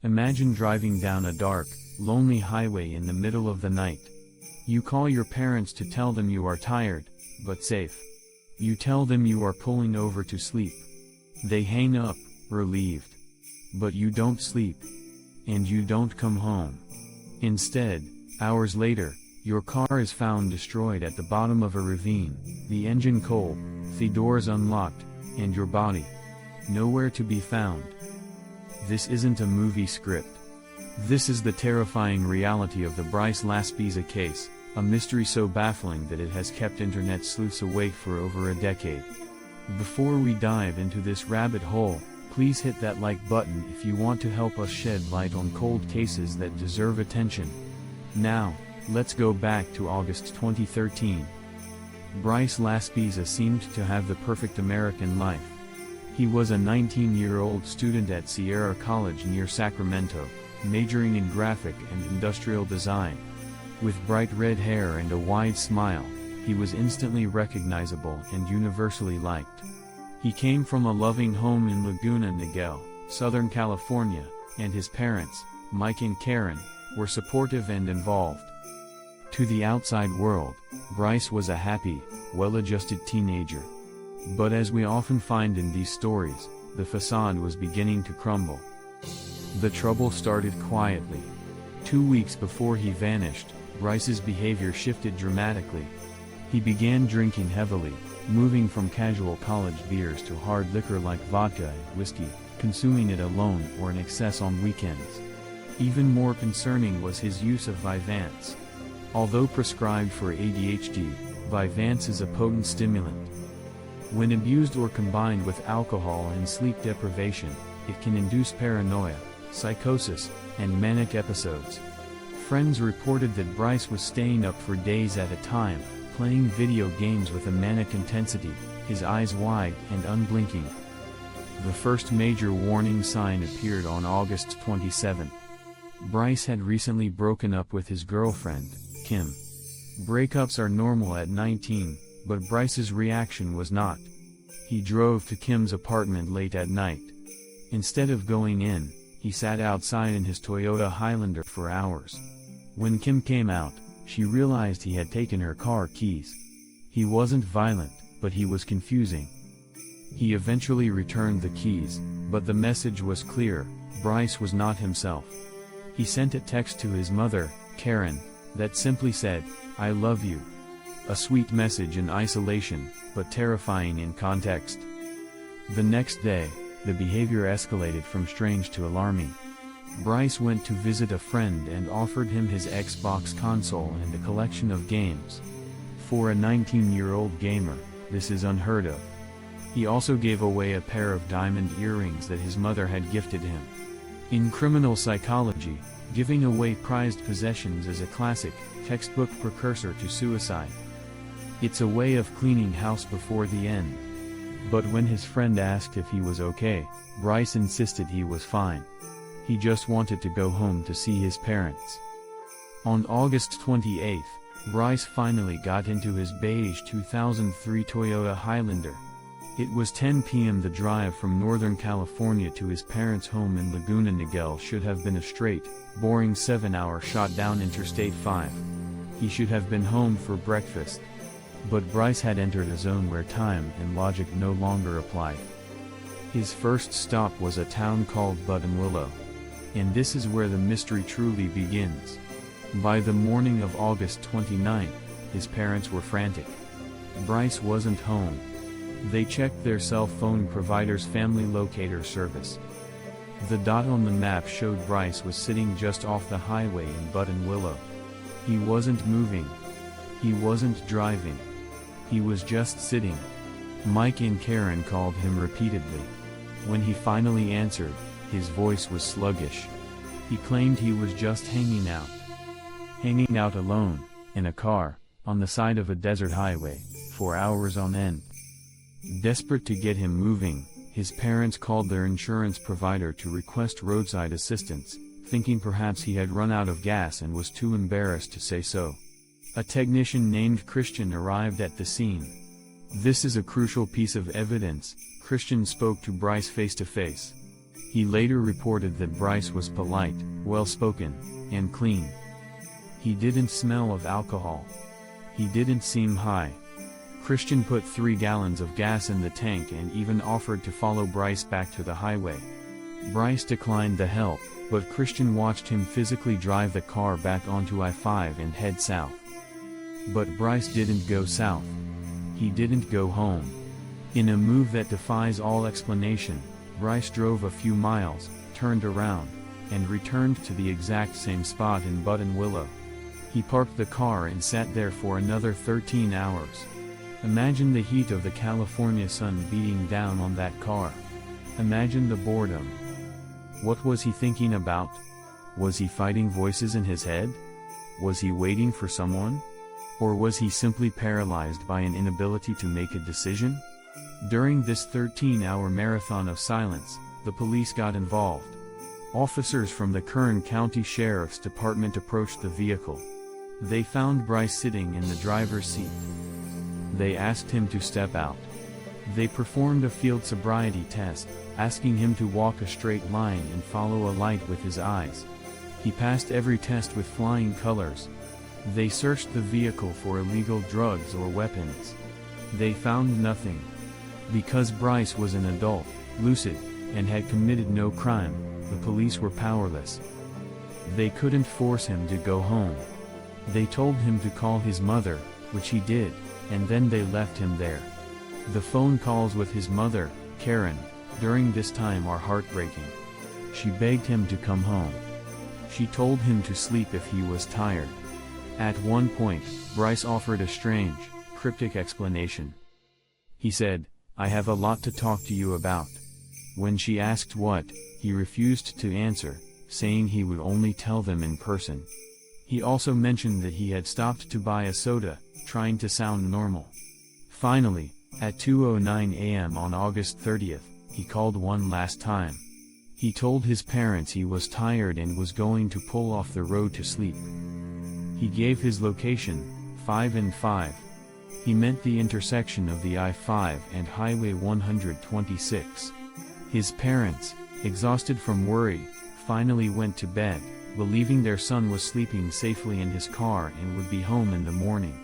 Imagine driving down a dark, lonely highway in the middle of the night. You call your parents to tell them you are tired, but safe. You tell them you are pulling over to sleep. They hang up, relieved. But you don't sleep. And you don't come home. Instead, hours later, your car is found destroyed at the bottom of a ravine, the engine cold, the doors unlocked, and your body nowhere to be found. This isn't a movie script. This is the terrifying reality of the Bryce Laspisa case, a mystery so baffling that it has kept internet sleuths awake for over a decade. Before we dive into this rabbit hole, please hit that like button if you want to help us shed light on cold cases that deserve attention. Now, let's go back to August 2013. Bryce Laspisa seemed to have the perfect American life. He was a 19-year-old student at Sierra College near Sacramento, majoring in graphic and industrial design. With bright red hair and a wide smile, he was instantly recognizable and universally liked. He came from a loving home in Laguna Niguel, Southern California, and his parents, Mike and Karen, were supportive and involved. To the outside world, Bryce was a happy, well-adjusted teenager. But as we often find in these stories, the facade was beginning to crumble. The trouble started quietly. 2 weeks before he vanished, Bryce's behavior shifted dramatically. He began drinking heavily, moving from casual college beers to hard liquor like vodka and whiskey, consuming it alone or in excess on weekends. Even more concerning was his use of Vyvanse. Although prescribed for ADHD, Vyvanse is a potent stimulant. When abused or combined with alcohol and sleep deprivation, it can induce paranoia, psychosis, and manic episodes. Friends reported that Bryce was staying up for days at a time, playing video games with a manic intensity, his eyes wide and unblinking. The first major warning sign appeared on August 27. Bryce had recently broken up with his girlfriend, Kim. Breakups are normal at 19, but Bryce's reaction was not. He drove to Kim's apartment late at night. Instead of going in, he sat outside in his Toyota Highlander for hours. When Kim came out, she realized he had taken her car keys. He wasn't violent, but he was confusing. He eventually returned the keys, but the message was clear: Bryce was not himself. He sent a text to his mother, Karen, that simply said, "I love you." A sweet message in isolation, but terrifying in context. The next day, the behavior escalated from strange to alarming. Bryce went to visit a friend and offered him his Xbox console and a collection of games. For a 19-year-old gamer, this is unheard of. He also gave away a pair of diamond earrings that his mother had gifted him. In criminal psychology, giving away prized possessions is a classic, textbook precursor to suicide. It's a way of cleaning house before the end. But when his friend asked if he was okay, Bryce insisted he was fine. He just wanted to go home to see his parents. On August 28, Bryce finally got into his beige 2003 Toyota Highlander. It was 10 p.m. The drive from Northern California to his parents' home in Laguna Niguel should have been a straight, boring 7-hour shot down Interstate 5. He should have been home for breakfast. But Bryce had entered a zone where time and logic no longer applied. His first stop was a town called Buttonwillow. And this is where the mystery truly begins. By the morning of August 29, his parents were frantic. Bryce wasn't home. They checked their cell phone provider's family locator service. The dot on the map showed Bryce was sitting just off the highway in Buttonwillow. He wasn't moving. He wasn't driving. He was just sitting. Mike and Karen called him repeatedly. When he finally answered, his voice was sluggish. He claimed he was just hanging out. Hanging out alone, in a car, on the side of a desert highway, for hours on end. Desperate to get him moving, his parents called their insurance provider to request roadside assistance, thinking perhaps he had run out of gas and was too embarrassed to say so. A technician named Christian arrived at the scene. "This is a crucial piece of evidence," Christian spoke to Bryce face to face. He later reported that Bryce was polite, well-spoken, and clean. He didn't smell of alcohol. He didn't seem high. Christian put 3 gallons of gas in the tank and even offered to follow Bryce back to the highway. Bryce declined the help, but Christian watched him physically drive the car back onto I-5 and head south. But Bryce didn't go south. He didn't go home. In a move that defies all explanation, Bryce drove a few miles, turned around, and returned to the exact same spot in Buttonwillow. He parked the car and sat there for another 13 hours. Imagine the heat of the California sun beating down on that car. Imagine the boredom. What was he thinking about? Was he fighting voices in his head? Was he waiting for someone? Or was he simply paralyzed by an inability to make a decision? During this 13-hour marathon of silence, the police got involved. Officers from the Kern County Sheriff's Department approached the vehicle. They found Bryce sitting in the driver's seat. They asked him to step out. They performed a field sobriety test, asking him to walk a straight line and follow a light with his eyes. He passed every test with flying colors. They searched the vehicle for illegal drugs or weapons. They found nothing. Because Bryce was an adult, lucid, and had committed no crime, the police were powerless. They couldn't force him to go home. They told him to call his mother, which he did, and then they left him there. The phone calls with his mother, Karen, during this time are heartbreaking. She begged him to come home. She told him to sleep if he was tired. At one point, Bryce offered a strange, cryptic explanation. He said, "I have a lot to talk to you about." When she asked what, he refused to answer, saying he would only tell them in person. He also mentioned that he had stopped to buy a soda, trying to sound normal. Finally, at 2:09 a.m. on August 30th, he called one last time. He told his parents he was tired and was going to pull off the road to sleep. He gave his location, 5 and 5. He meant the intersection of the I-5 and Highway 126. His parents, exhausted from worry, finally went to bed, believing their son was sleeping safely in his car and would be home in the morning.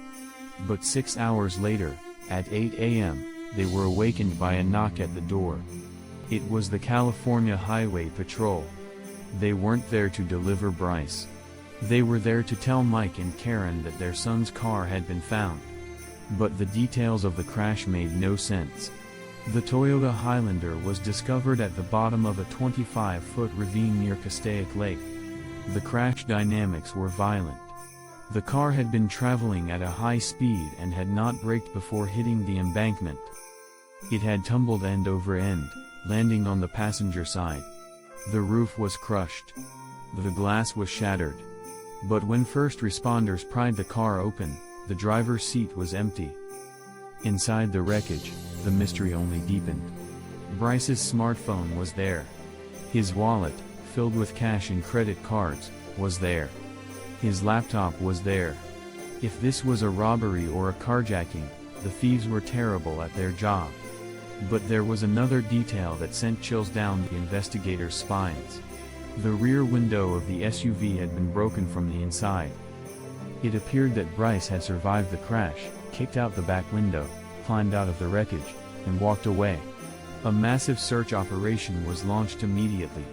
But 6 hours later, at 8 a.m., they were awakened by a knock at the door. It was the California Highway Patrol. They weren't there to deliver Bryce. They were there to tell Mike and Karen that their son's car had been found. But the details of the crash made no sense. The Toyota Highlander was discovered at the bottom of a 25-foot ravine near Castaic Lake. The crash dynamics were violent. The car had been traveling at a high speed and had not braked before hitting the embankment. It had tumbled end over end, landing on the passenger side. The roof was crushed. The glass was shattered. But when first responders pried the car open, the driver's seat was empty. Inside the wreckage, the mystery only deepened. Bryce's smartphone was there. His wallet, filled with cash and credit cards, was there. His laptop was there. If this was a robbery or a carjacking, the thieves were terrible at their job. But there was another detail that sent chills down the investigators' spines. The rear window of the SUV had been broken from the inside. It appeared that Bryce had survived the crash, kicked out the back window, climbed out of the wreckage, and walked away. A massive search operation was launched immediately.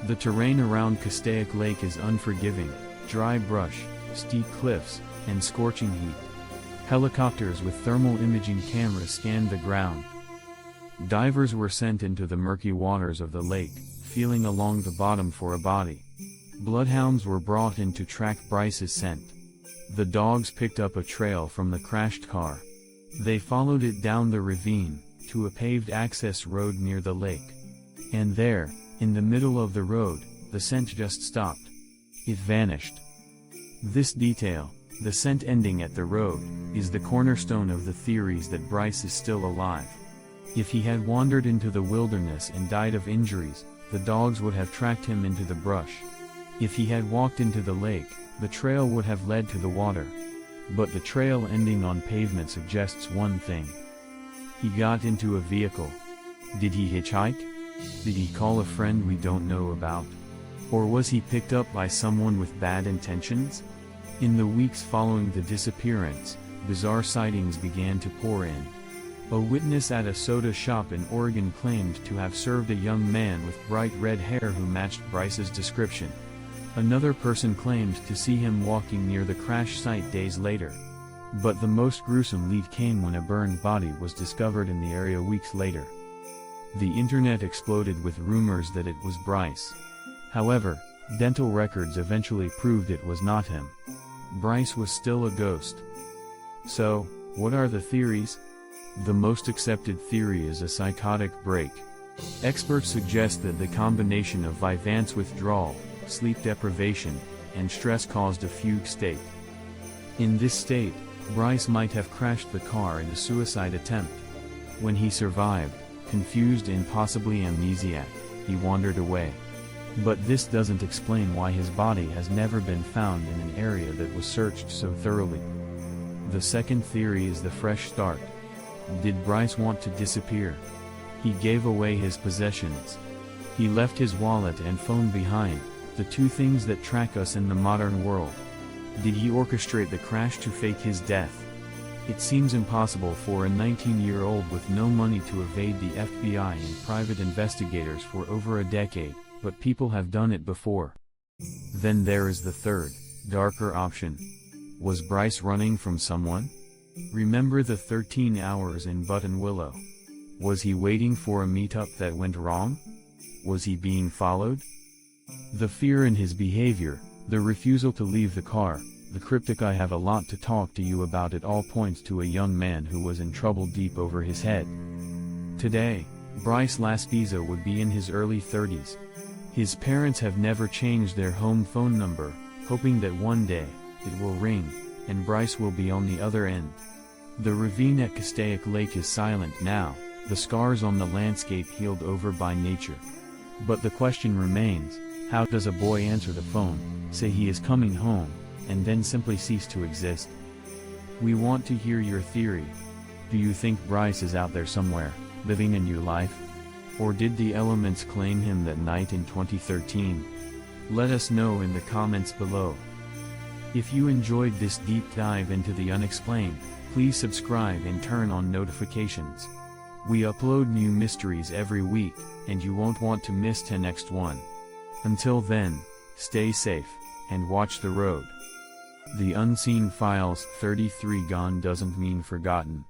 The terrain around Castaic Lake is unforgiving: dry brush, steep cliffs, and scorching heat. Helicopters with thermal imaging cameras scanned the ground. Divers were sent into the murky waters of the lake, feeling along the bottom for a body. Bloodhounds were brought in to track Bryce's scent. The dogs picked up a trail from the crashed car. They followed it down the ravine, to a paved access road near the lake. And there, in the middle of the road, the scent just stopped. It vanished. This detail, the scent ending at the road, is the cornerstone of the theories that Bryce is still alive. If he had wandered into the wilderness and died of injuries, the dogs would have tracked him into the brush. If he had walked into the lake, the trail would have led to the water. But the trail ending on pavement suggests one thing. He got into a vehicle. Did he hitchhike? Did he call a friend we don't know about? Or was he picked up by someone with bad intentions? In the weeks following the disappearance, bizarre sightings began to pour in. A witness at a soda shop in Oregon claimed to have served a young man with bright red hair who matched Bryce's description. Another person claimed to see him walking near the crash site days later. But the most gruesome lead came when a burned body was discovered in the area weeks later. The internet exploded with rumors that it was Bryce. However, dental records eventually proved it was not him. Bryce was still a ghost. So, what are the theories? The most accepted theory is a psychotic break. Experts suggest that the combination of Vyvanse withdrawal, sleep deprivation, and stress caused a fugue state. In this state, Bryce might have crashed the car in a suicide attempt. When he survived, confused and possibly amnesiac, he wandered away. But this doesn't explain why his body has never been found in an area that was searched so thoroughly. The second theory is the fresh start. Did Bryce want to disappear? He gave away his possessions. He left his wallet and phone behind, the two things that track us in the modern world. Did he orchestrate the crash to fake his death? It seems impossible for a 19-year-old with no money to evade the FBI and private investigators for over a decade, but people have done it before. Then there is the third, darker option. Was Bryce running from someone? Remember the 13 hours in Buttonwillow? Was he waiting for a meetup that went wrong? Was he being followed? The fear in his behavior, the refusal to leave the car, the cryptic "I have a lot to talk to you about" it all points to a young man who was in trouble deep over his head. Today, Bryce Laspisa would be in his early 30s. His parents have never changed their home phone number, hoping that one day, it will ring, and Bryce will be on the other end. The ravine at Castaic Lake is silent now, the scars on the landscape healed over by nature. But the question remains, how does a boy answer the phone, say he is coming home, and then simply cease to exist? We want to hear your theory. Do you think Bryce is out there somewhere, living a new life? Or did the elements claim him that night in 2013? Let us know in the comments below. If you enjoyed this deep dive into the unexplained, please subscribe and turn on notifications. We upload new mysteries every week, and you won't want to miss the next one. Until then, stay safe, and watch the road. The Unseen Files 33 Gone doesn't mean forgotten.